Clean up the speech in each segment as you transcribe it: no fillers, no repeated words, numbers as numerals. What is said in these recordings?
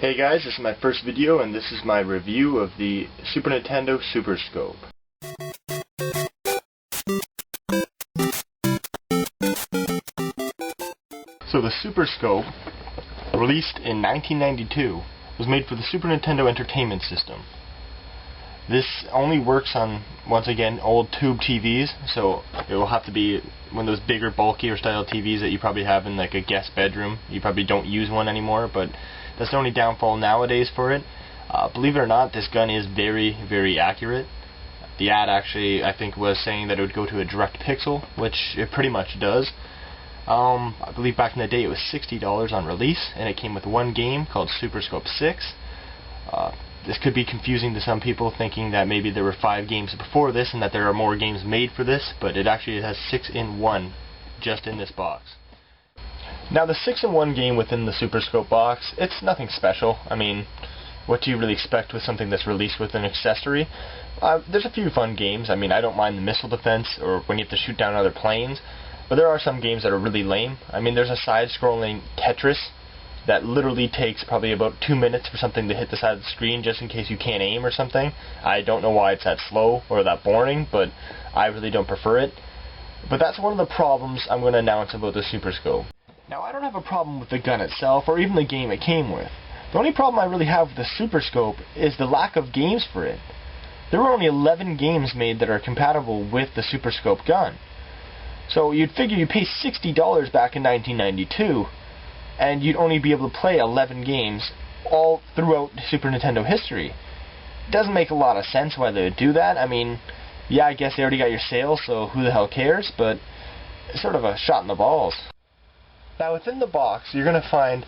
Hey guys, this is my first video and this is my review of the Super Nintendo Super Scope. So the Super Scope, released in 1992, was made for the Super Nintendo Entertainment System. This only works on, once again, old tube TVs, so it will have to be one of those bigger, bulkier style TVs that you probably have in like a guest bedroom. You probably don't use one anymore, but that's the only downfall nowadays for it. Believe it or not, this gun is very, very accurate. The ad actually, I think, was saying that it would go to a direct pixel, which it pretty much does. I believe back in the day it was $60 on release, and it came with one game called Super Scope 6. This could be confusing to some people, thinking that maybe there were 5 games before this and that there are more games made for this, but it actually has 6 in 1 just in this box. Now the 6-in-1 game within the Super Scope box, it's nothing special. I mean, what do you really expect with something that's released with an accessory? There's a few fun games. I mean, I don't mind the missile defense or when you have to shoot down other planes, but there are some games that are really lame. I mean, there's a side-scrolling Tetris that literally takes probably about 2 minutes for something to hit the side of the screen just in case you can't aim or something. I don't know why it's that slow or that boring, but I really don't prefer it. But that's one of the problems I'm going to announce about the Super Scope. Now, I don't have a problem with the gun itself or even the game it came with. The only problem I really have with the Super Scope is the lack of games for it. There were only 11 games made that are compatible with the Super Scope gun. So you'd figure you pay $60 back in 1992, and you'd only be able to play 11 games all throughout Super Nintendo history. It doesn't make a lot of sense why they would do that. I mean, yeah, I guess they already got your sale, so who the hell cares, but it's sort of a shot in the balls. Now within the box, you're going to find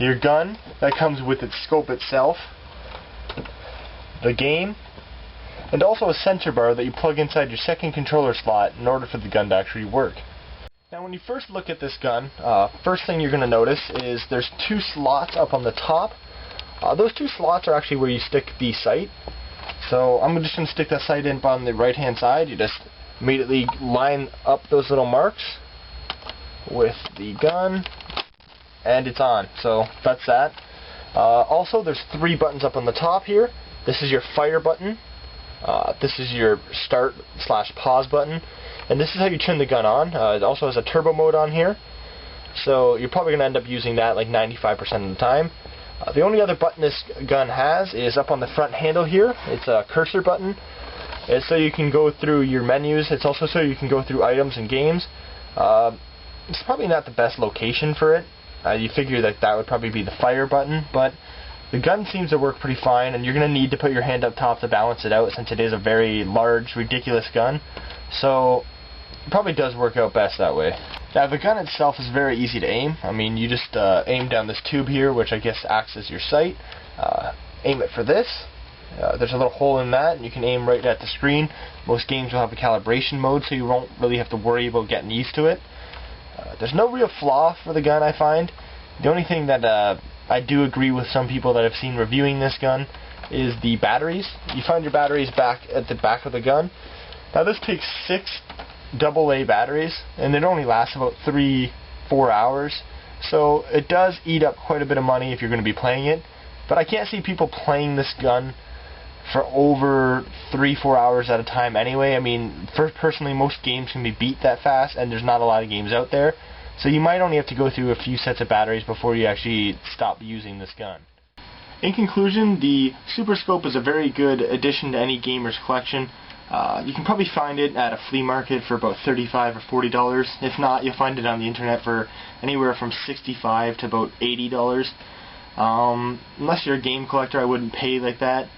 your gun that comes with its scope itself, the game, and also a sensor bar that you plug inside your second controller slot in order for the gun to actually work. Now when you first look at this gun, first thing you're going to notice is there's 2 slots up on the top. Those 2 slots are actually where you stick the sight. So I'm just going to stick that sight in on the right hand side. You just immediately line up those little marks with the gun, and it's on. So that's that. Also, there's 3 buttons up on the top here. This is your fire button. This is your start/pause button. And this is how you turn the gun on. It also has a turbo mode on here. So you're probably going to end up using that like 95% of the time. The only other button this gun has is up on the front handle here. It's a cursor button. It's so you can go through your menus. It's also so you can go through items and games. It's probably not the best location for it. You figure that that would probably be the fire button, but the gun seems to work pretty fine, and you're going to need to put your hand up top to balance it out since it is a very large, ridiculous gun. So it probably does work out best that way. Now the gun itself is very easy to aim. I mean, you just aim down this tube here, which I guess acts as your sight. Aim it for this. There's a little hole in that, and you can aim right at the screen. Most games will have a calibration mode, so you won't really have to worry about getting used to it. There's no real flaw for the gun, I find. The only thing that I do agree with some people that I've seen reviewing this gun is the batteries. You find your batteries back at the back of the gun. Now this takes 6 AA batteries, and it only lasts about 3-4 hours. So it does eat up quite a bit of money if you're going to be playing it. But I can't see people playing this gun for over 3-4 hours at a time anyway. I mean, personally, most games can be beat that fast, and there's not a lot of games out there. So you might only have to go through a few sets of batteries before you actually stop using this gun. In conclusion, the Super Scope is a very good addition to any gamer's collection. You can probably find it at a flea market for about $35 or $40. If not, you'll find it on the internet for anywhere from $65 to about $80. Unless you're a game collector, I wouldn't pay like that.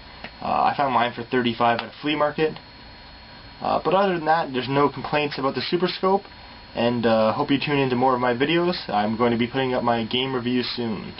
I found mine for $35 at a flea market. But other than that, there's no complaints about the Super Scope, and hope you tune into more of my videos. I'm going to be putting up my game reviews soon.